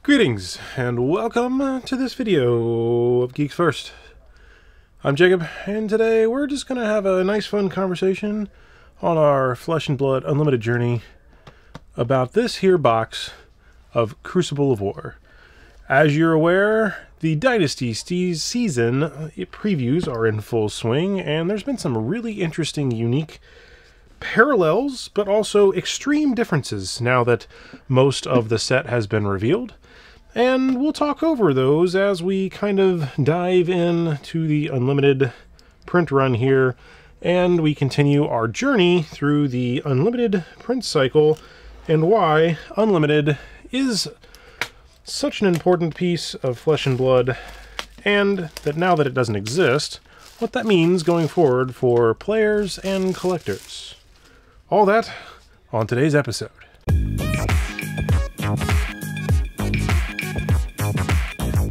Greetings, and welcome to this video of Geeks First. I'm Jacob, and today we're just going to have a nice fun conversation on our Flesh and Blood Unlimited journey about this here box of Crucible of War. As you're aware, the Dynasty season previews are in full swing, and there's been some really interesting, unique parallels, but also extreme differences now that most of the set has been revealed. And we'll talk over those as we kind of dive into the Unlimited print run here, and we continue our journey through the Unlimited print cycle and why Unlimited is such an important piece of Flesh and Blood, and that now that it doesn't exist, what that means going forward for players and collectors. All that on today's episode.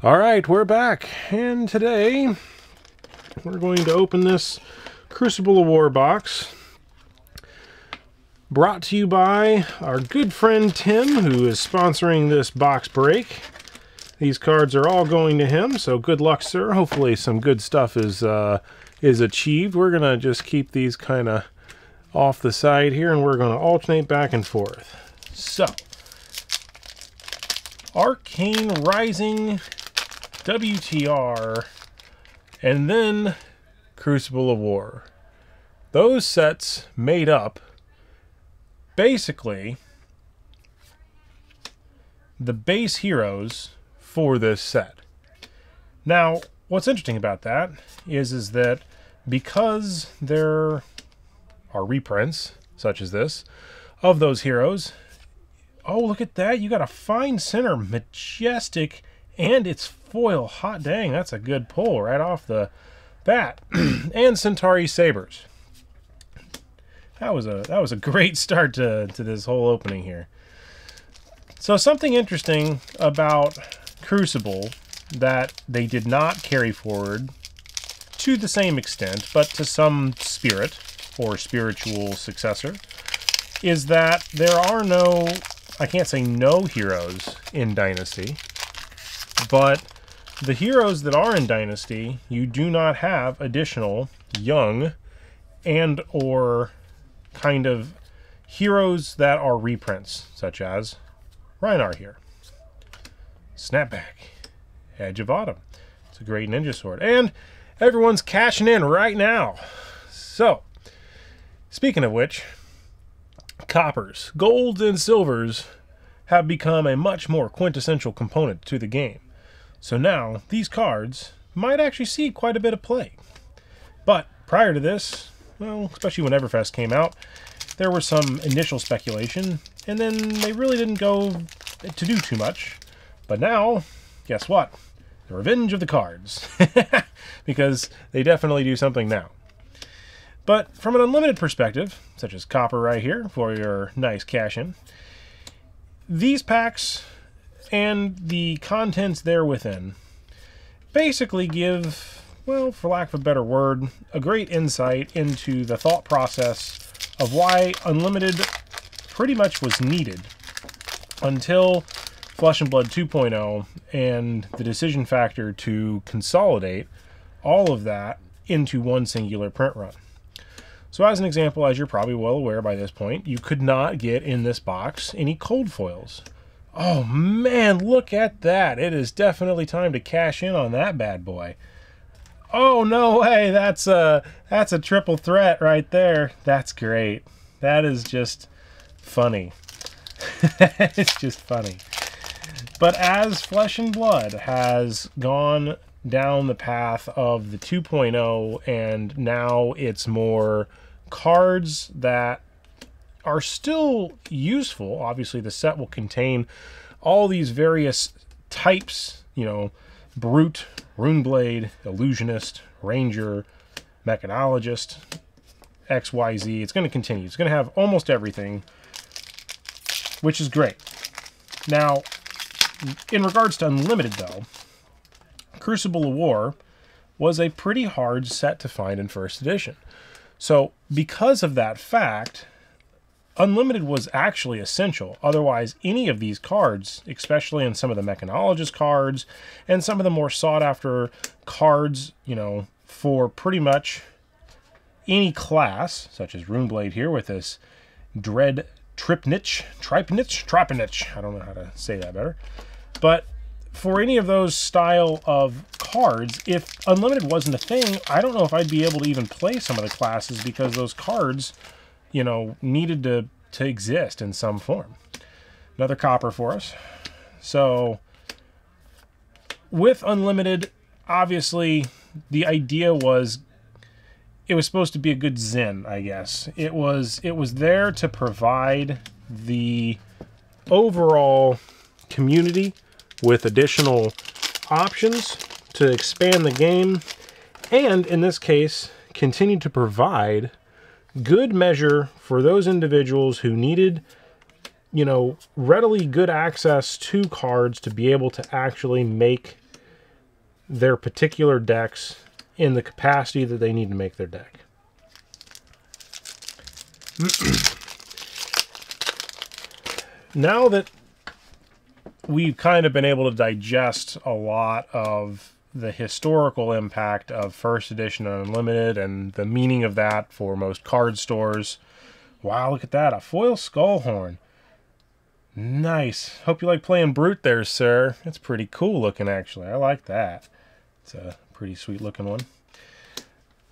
Alright, we're back, and today we're going to open this Crucible of War box, brought to you by our good friend Tim, who is sponsoring this box break. These cards are all going to him, so good luck, sir. Hopefully some good stuff is achieved. We're going to just keep these kind of off the side here, and we're going to alternate back and forth. So, Arcane Rising, WTR, and then Crucible of War. Those sets made up basically the base heroes for this set. Now, what's interesting about that is that because there are reprints, such as this, of those heroes, oh, look at that, you got a fine center, majestic, and it's foil. Hot dang, that's a good pull right off the bat. And Centauri Sabers. That was a great start to this whole opening here. So something interesting about Crucible that they did not carry forward to the same extent, but to some spirit or spiritual successor, is that there are no, I can't say no heroes in Dynasty, but the heroes that are in Dynasty, you do not have additional young and or kind of heroes that are reprints, such as Rhinar here. Snapback. Edge of Autumn. It's a great ninja sword. And everyone's cashing in right now. So, speaking of which, coppers, golds, and silvers have become a much more quintessential component to the game. So now, these cards might actually see quite a bit of play. But prior to this, well, especially when Everfest came out, there was some initial speculation, and then they really didn't go to do too much. But now, guess what? The revenge of the cards. Because they definitely do something now. But from an Unlimited perspective, such as copper right here for your nice cash-in, these packs and the contents there within basically give, well, for lack of a better word, a great insight into the thought process of why Unlimited pretty much was needed until Flesh and Blood 2.0 and the decision factor to consolidate all of that into one singular print run. So as an example, as you're probably well aware by this point, you could not get in this box any cold foils. Oh man, look at that. It is definitely time to cash in on that bad boy. Oh, no way. That's a triple threat right there. That's great. That is just funny. It's just funny. But as Flesh and Blood has gone down the path of the 2.0, and now it's more cards that are still useful. Obviously, the set will contain all these various types, you know, Brute, Runeblade, Illusionist, Ranger, Mechanologist, XYZ. It's going to continue. It's going to have almost everything, which is great. Now, in regards to Unlimited, though, Crucible of War was a pretty hard set to find in first edition. So, because of that fact, Unlimited was actually essential. Otherwise, any of these cards, especially in some of the Mechanologist cards and some of the more sought-after cards, you know, for pretty much any class, such as Runeblade here with this Dread Tripnich, I don't know how to say that better. But for any of those style of cards, if Unlimited wasn't a thing, I don't know if I'd be able to even play some of the classes because those cards, you know, needed to exist in some form. Another copper for us. So with Unlimited, obviously the idea was it was supposed to be a good Zen, I guess. It was there to provide the overall community with additional options to expand the game, and in this case, continue to provide good measure for those individuals who needed, you know, readily good access to cards to be able to actually make their particular decks in the capacity that they need to make their deck. Now that we've kind of been able to digest a lot of the historical impact of first edition Unlimited and the meaning of that for most card stores. Wow, look at that, a foil Skullhorn. Nice. Hope you like playing Brute there, sir. It's pretty cool looking, actually. I like that. It's a pretty sweet looking one.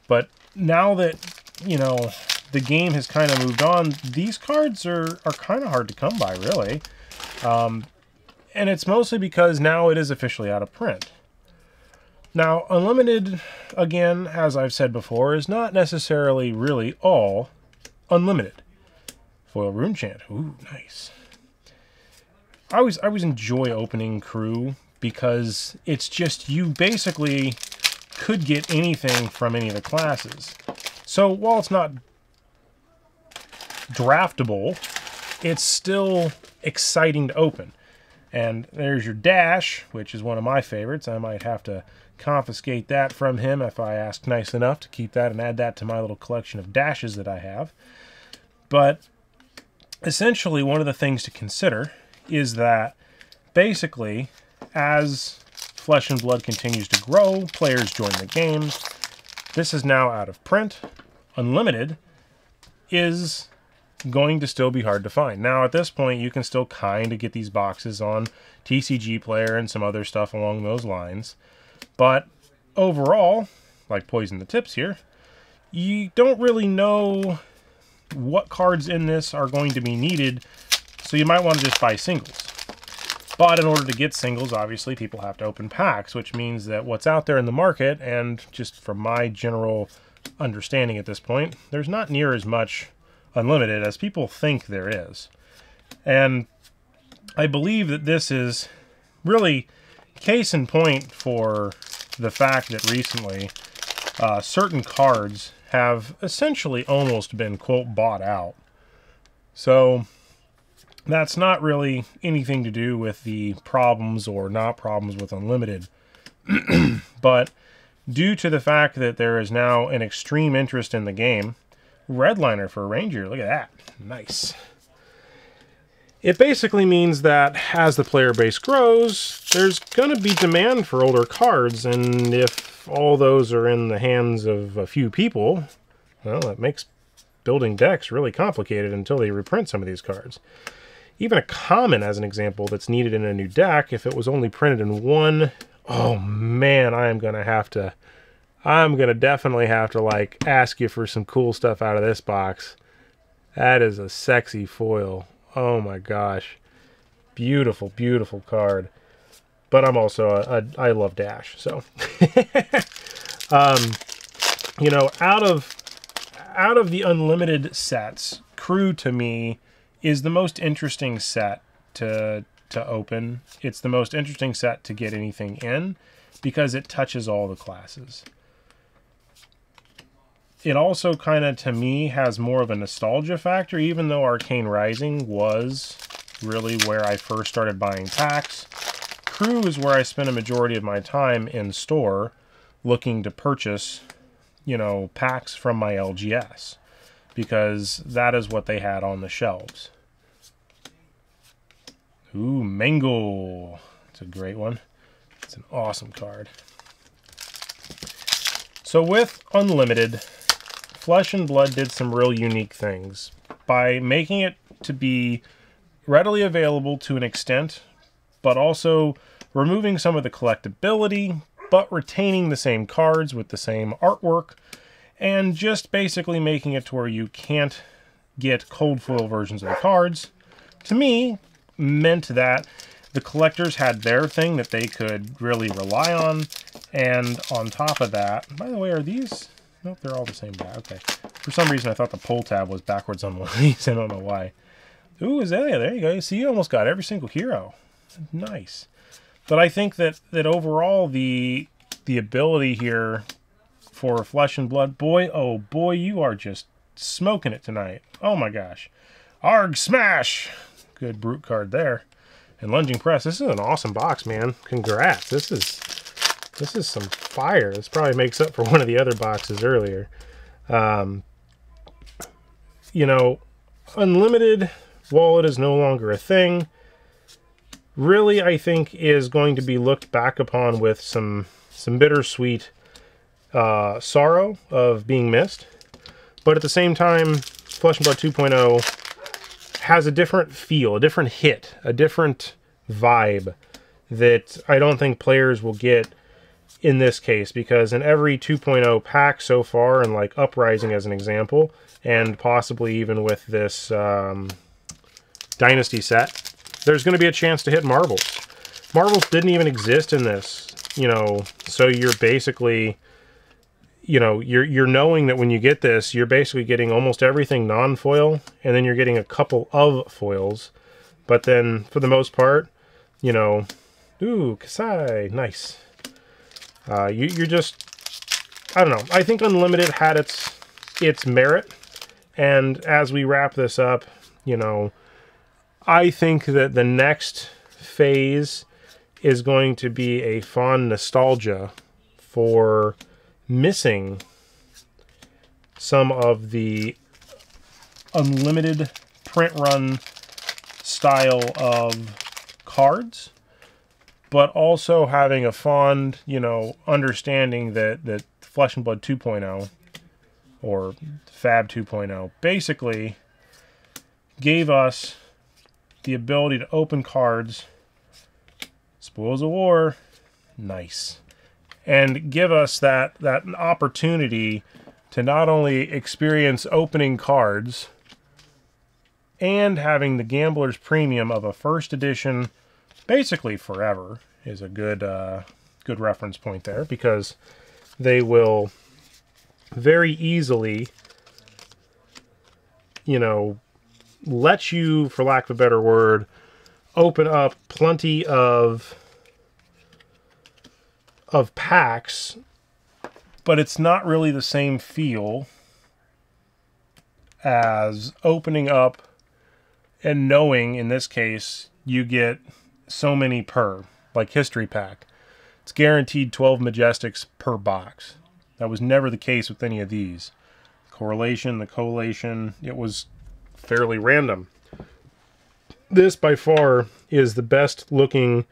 But now that, you know, the game has kind of moved on, these cards are kind of hard to come by, really. And it's mostly because now it is officially out of print. Now, Unlimited, again, as I've said before, is not necessarily really all Unlimited. Foil Runechant. Ooh, nice. I always enjoy opening Crew because it's just, you basically could get anything from any of the classes. So while it's not draftable, it's still exciting to open. And there's your Dash, which is one of my favorites. I might have to confiscate that from him if I ask nice enough to keep that and add that to my little collection of Dashes that I have. But essentially, one of the things to consider is that basically, as Flesh and Blood continues to grow, players join the game. This is now out of print. Unlimited is going to still be hard to find. Now, at this point, you can still kind of get these boxes on TCG Player and some other stuff along those lines. But overall, like Poison the Tips here, you don't really know what cards in this are going to be needed, so you might want to just buy singles. But in order to get singles, obviously, people have to open packs, which means that what's out there in the market, and just from my general understanding at this point, there's not near as much Unlimited as people think there is. And I believe that this is really case in point for the fact that recently certain cards have essentially almost been, quote, bought out. So that's not really anything to do with the problems or not problems with Unlimited. But due to the fact that there is now an extreme interest in the game, Redliner for a Ranger, look at that. Nice. It basically means that as the player base grows, there's going to be demand for older cards, and if all those are in the hands of a few people, well, that makes building decks really complicated until they reprint some of these cards. Even a common, as an example, that's needed in a new deck, if it was only printed in one, oh man, I'm going to definitely have to, like, ask you for some cool stuff out of this box. That is a sexy foil. Oh my gosh. Beautiful, beautiful card. But I'm also I love Dash, so. You know, out of the Unlimited sets, Crew to me is the most interesting set to open. It's the most interesting set to get anything in because it touches all the classes. It also kind of, to me, has more of a nostalgia factor, even though Arcane Rising was really where I first started buying packs. Crew is where I spent a majority of my time in store looking to purchase, you know, packs from my LGS. because that is what they had on the shelves. Ooh, Mangle. It's a great one. It's an awesome card. So with Unlimited, Flesh and Blood did some real unique things by making it to be readily available to an extent, but also removing some of the collectability, but retaining the same cards with the same artwork, and just basically making it to where you can't get cold foil versions of the cards. To me, meant that the collectors had their thing that they could really rely on, and on top of that, by the way, are these? Nope, they're all the same back. Okay. For some reason, I thought the pull tab was backwards on one of these. I don't know why. Ooh, Azalea, there you go. See, you almost got every single hero. Nice. But I think that overall, the ability here for Flesh and Blood, boy, oh boy, you are just smoking it tonight. Oh my gosh. Arg Smash! Good brute card there. And Lunging Press. This is an awesome box, man. Congrats. This is some fire. This probably makes up for one of the other boxes earlier. You know, Unlimited Wallet is no longer a thing. Really, I think, is going to be looked back upon with some bittersweet sorrow of being missed. But at the same time, Flesh and Blood 2.0 has a different feel, a different hit, a different vibe that I don't think players will get in this case, because in every 2.0 pack so far, and like Uprising as an example, and possibly even with this Dynasty set, there's going to be a chance to hit marbles. Marbles didn't even exist in this, you know, so you're basically, you know, you're knowing that when you get this, you're basically getting almost everything non-foil, and then you're getting a couple of foils, but then for the most part, you know, ooh, Kasai, nice. You're just, I don't know. I think Unlimited had its merit, and as we wrap this up, you know, I think that the next phase is going to be a fond nostalgia for missing some of the Unlimited print run style of cards, but also having a fond, you know, understanding that Flesh and Blood 2.0 or Fab 2.0 basically gave us the ability to open cards, Spoils of War, nice, and give us that opportunity to not only experience opening cards and having the gambler's premium of a first edition basically forever is a good good reference point there, because they will very easily, you know, let you, for lack of a better word, open up plenty of packs, but it's not really the same feel as opening up and knowing, in this case, you get so many per, like History Pack. It's guaranteed 12 Majestics per box. That was never the case with any of these. Correlation, the collation, it was fairly random. This, by far, is the best looking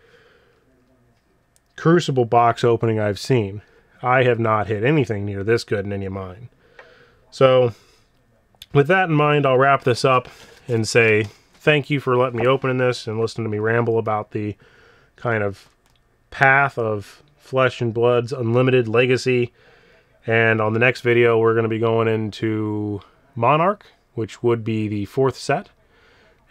Crucible box opening I've seen. I have not hit anything near this good in any of mine. So, with that in mind, I'll wrap this up and say thank you for letting me open this and listening to me ramble about the kind of path of Flesh and Blood's Unlimited Legacy. And on the next video, we're going to be going into Monarch, which would be the 4th set.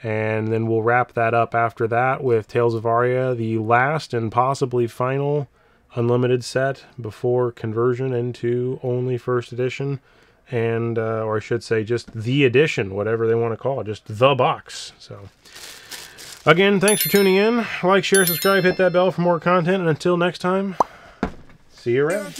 And then we'll wrap that up after that with Tales of Aria, the last and possibly final Unlimited set before conversion into only 1st edition. And, or I should say, just the edition, whatever they want to call it, just the box. So, again, thanks for tuning in. Like, share, subscribe, hit that bell for more content. And until next time, see you around.